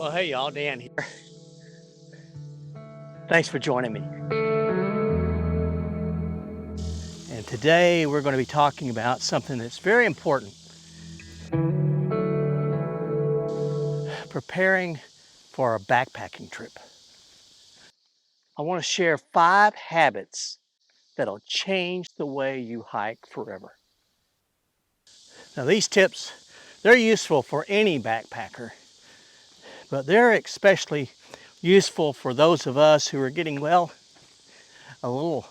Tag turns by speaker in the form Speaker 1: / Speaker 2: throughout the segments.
Speaker 1: Well, hey y'all, Dan here. Thanks for joining me. And today we're going to be talking about something that's very important. Preparing for a backpacking trip. I want to share 5 habits that'll change the way you hike forever. Now these tips, they're useful for any backpacker, but they're especially useful for those of us who are getting, well, a little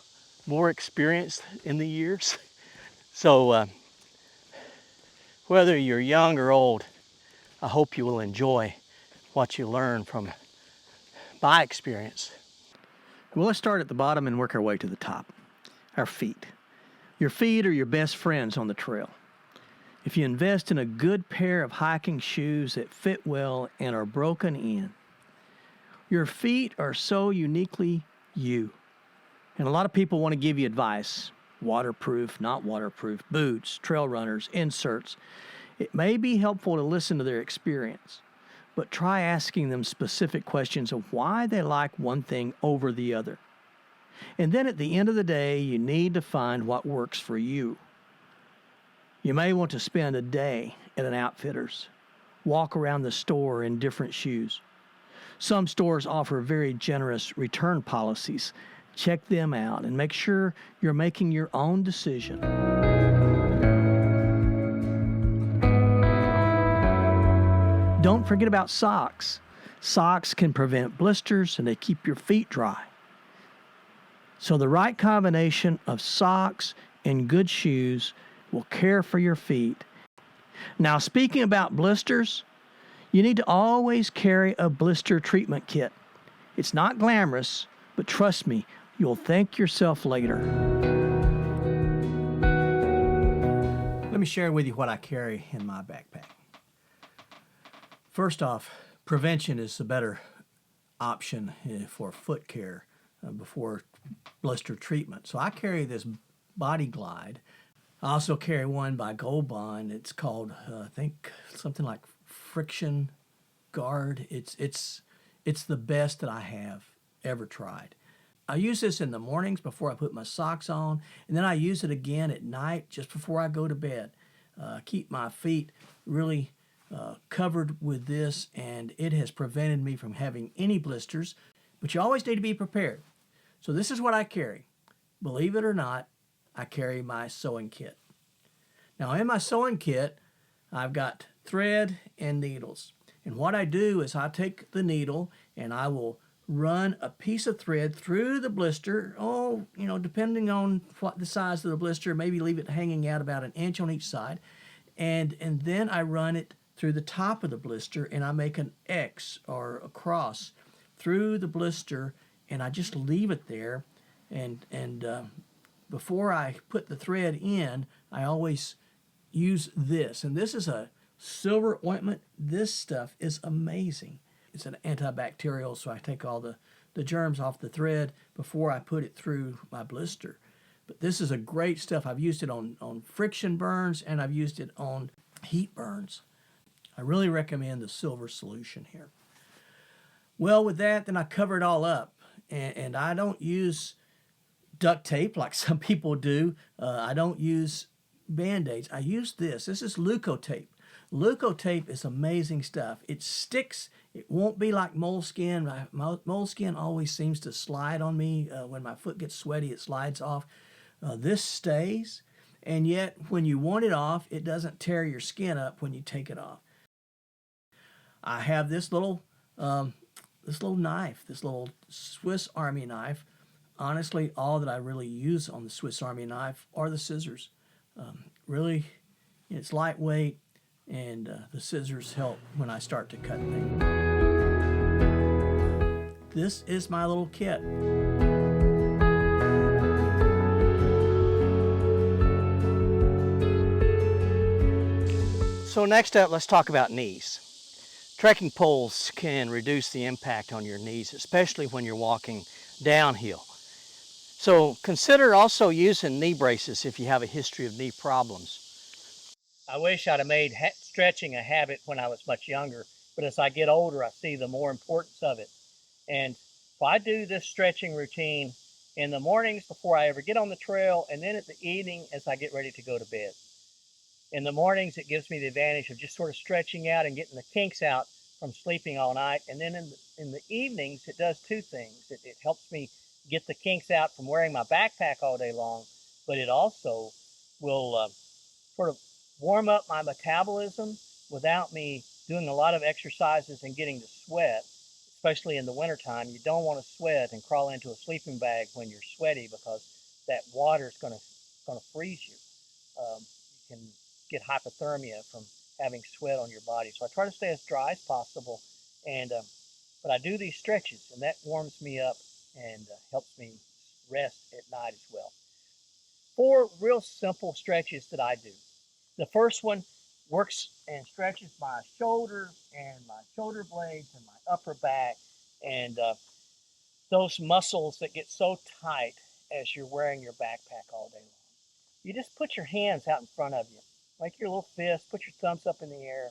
Speaker 1: more experienced in the years. So whether you're young or old, I hope you will enjoy what you learn from my experience. Well, let's start at the bottom and work our way to the top. Our feet. Your feet are your best friends on the trail. If you invest in a good pair of hiking shoes that fit well and are broken in, your feet are so uniquely you. And a lot of people want to give you advice. Waterproof, not waterproof, boots, trail runners, inserts. It may be helpful to listen to their experience, but try asking them specific questions of why they like one thing over the other. And then at the end of the day, you need to find what works for you. You may want to spend a day at an outfitter's, walk around the store in different shoes. Some stores offer very generous return policies. Check them out and make sure you're making your own decision. Don't forget about socks. Socks can prevent blisters and they keep your feet dry. So the right combination of socks and good shoes will care for your feet. Now, speaking about blisters, you need to always carry a blister treatment kit. It's not glamorous, but trust me, you'll thank yourself later. Let me share with you what I carry in my backpack. First off, prevention is the better option for foot care before blister treatment. So I carry this Body Glide. I also carry one by Gold Bond. It's called, I think, something like Friction Guard. It's the best that I have ever tried. I use this in the mornings before I put my socks on, and then I use it again at night just before I go to bed. Keep my feet really covered with this, and it has prevented me from having any blisters, but you always need to be prepared. So this is what I carry. Believe it or not, I carry my sewing kit. Now in my sewing kit, I've got thread and needles. And what I do is I take the needle and I will run a piece of thread through the blister, depending on what the size of the blister, maybe leave it hanging out about 1 inch on each side. And then I run it through the top of the blister and I make an X or a cross through the blister and I just leave it there. And before I put the thread in, I always use this. And this is a silver ointment. This stuff is amazing. It's an antibacterial, so I take all the germs off the thread before I put it through my blister. But this is a great stuff. I've used it on friction burns and I've used it on heat burns. I really recommend the silver solution here. Well, with that, then I cover it all up. And I don't use duct tape like some people do. I don't use Band-Aids. I use this. This is Leukotape. Leukotape is amazing stuff. It sticks. It won't be like moleskin. Moleskin always seems to slide on me. When my foot gets sweaty, it slides off. This stays, and yet when you want it off, it doesn't tear your skin up when you take it off. I have this little knife, this little Swiss Army knife. Honestly, all that I really use on the Swiss Army knife are the scissors. Really, it's lightweight, and the scissors help when I start to cut things. This is my little kit. So next up, let's talk about knees. Trekking poles can reduce the impact on your knees, especially when you're walking downhill. So consider also using knee braces if you have a history of knee problems. I wish I'd have made stretching a habit when I was much younger,
Speaker 2: but as I get older, I see the more importance of it. And so I do this stretching routine in the mornings before I ever get on the trail, and then at the evening as I get ready to go to bed. In the mornings, it gives me the advantage of just sort of stretching out and getting the kinks out from sleeping all night. And then in the evenings, it does two things. It helps me get the kinks out from wearing my backpack all day long, but it also will sort of warm up my metabolism without me doing a lot of exercises and getting to sweat, especially in the wintertime. You don't want to sweat and crawl into a sleeping bag when you're sweaty because that water is going to freeze you. You can get hypothermia from having sweat on your body. So I try to stay as dry as possible, and but I do these stretches, and that warms me up and helps me rest at night as well. 4 real simple stretches that I do. The first one works and stretches my shoulders and my shoulder blades and my upper back and those muscles that get so tight as you're wearing your backpack all day long. You just put your hands out in front of you, like your little fist, put your thumbs up in the air,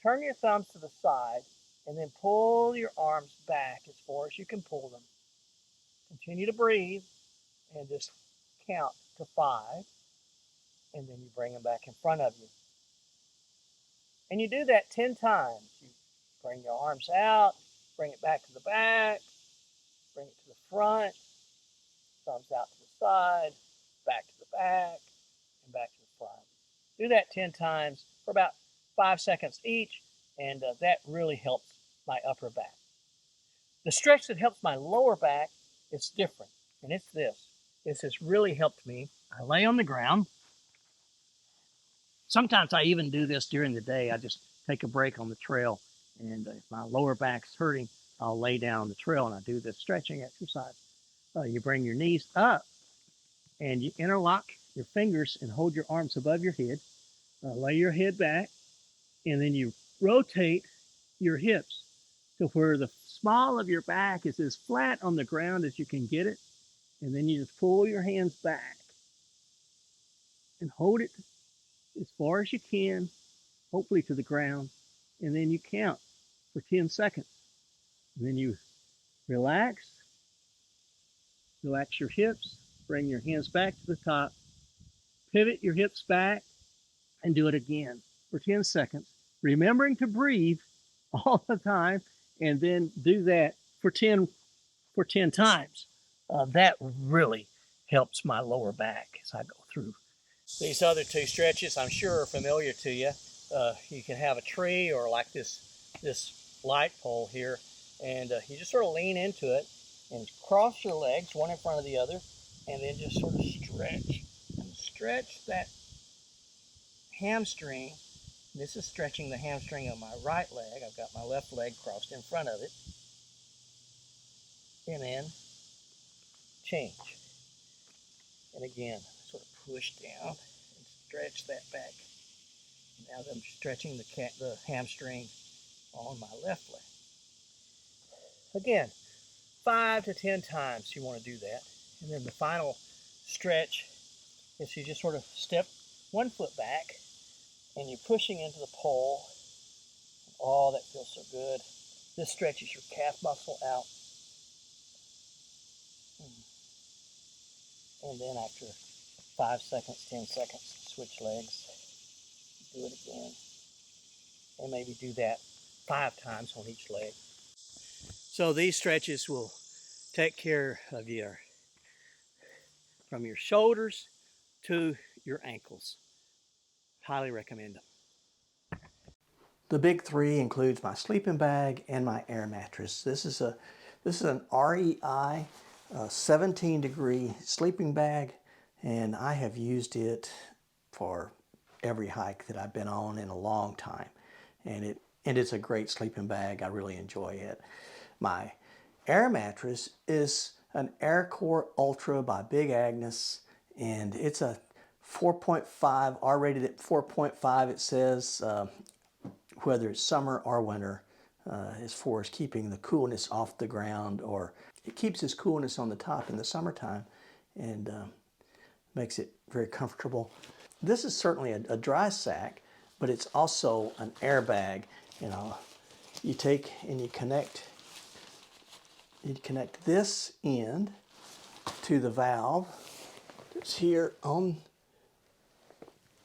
Speaker 2: turn your thumbs to the side, and then pull your arms back as far as you can pull them. Continue to breathe and just count to 5, and then you bring them back in front of you. And you do that 10 times. You bring your arms out, bring it back to the back, bring it to the front, thumbs out to the side, back to the back, and back to the front. Do that 10 times for about 5 seconds each, and that really helps my upper back. The stretch that helps my lower back is different, and it's this. This has really helped me. I lay on the ground. Sometimes I even do this during the day. I just take a break on the trail, and if my lower back's hurting, I'll lay down on the trail and I do this stretching exercise. You bring your knees up and you interlock your fingers and hold your arms above your head. Lay your head back, and then you rotate your hips to where the small of your back is as flat on the ground as you can get it. And then you just pull your hands back and hold it as far as you can, hopefully to the ground. And then you count for 10 seconds. And then you relax your hips, bring your hands back to the top, pivot your hips back, and do it again for 10 seconds, remembering to breathe all the time, and then do that for 10 times. That really helps my lower back as I go through. These other 2 stretches I'm sure are familiar to you. You can have a tree or like this light pole here, and you just sort of lean into it and cross your legs one in front of the other, and then just sort of stretch that hamstring. This is stretching the hamstring of my right leg. I've got my left leg crossed in front of it, and then change. And again, sort of push down and stretch that back. Now I'm stretching the hamstring on my left leg. Again, 5 to 10 times you want to do that. And then the final stretch is you just sort of step one foot back and you're pushing into the pole. Oh, that feels so good. This stretches your calf muscle out. And then after 5 seconds, 10 seconds, switch legs. Do it again. And maybe do that 5 times on each leg. So these stretches will take care of you from your shoulders to your ankles. Highly recommend them.
Speaker 1: The big 3 includes my sleeping bag and my air mattress. This is an REI 17-degree sleeping bag, and I have used it for every hike that I've been on in a long time. And it's a great sleeping bag. I really enjoy it. My air mattress is an AirCore Ultra by Big Agnes, and it's a 4.5, R-rated at 4.5, it says, whether it's summer or winter, as far as keeping the coolness off the ground, or it keeps its coolness on the top in the summertime and makes it very comfortable. This is certainly a dry sack, but it's also an airbag. you take and you connect this end to the valve that's here on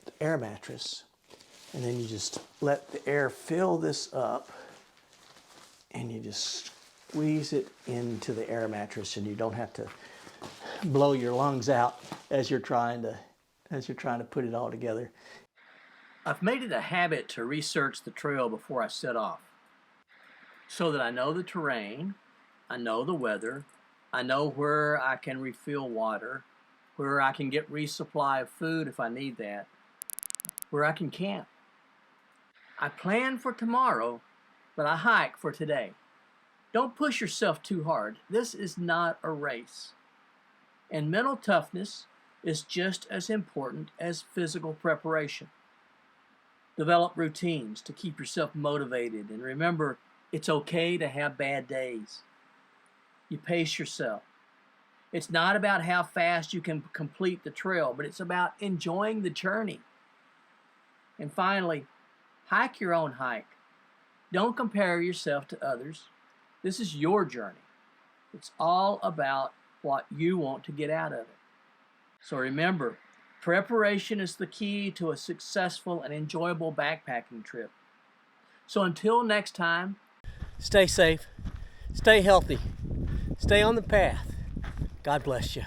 Speaker 1: the air mattress, and then you just let the air fill this up, and you just squeeze it into the air mattress, and you don't have to blow your lungs out as you're trying to put it all together. I've made it a habit to research the trail before I set off, so that I know the terrain, I know the weather, I know where I can refill water, where I can get resupply of food if I need that, where I can camp. I plan for tomorrow, but I hike for today. Don't push yourself too hard. This is not a race. And mental toughness is just as important as physical preparation. Develop routines to keep yourself motivated, and remember, it's okay to have bad days. You pace yourself. It's not about how fast you can complete the trail, but it's about enjoying the journey. And finally, hike your own hike. Don't compare yourself to others. This is your journey. It's all about what you want to get out of it. So remember, preparation is the key to a successful and enjoyable backpacking trip. So until next time, stay safe, stay healthy, stay on the path. God bless you.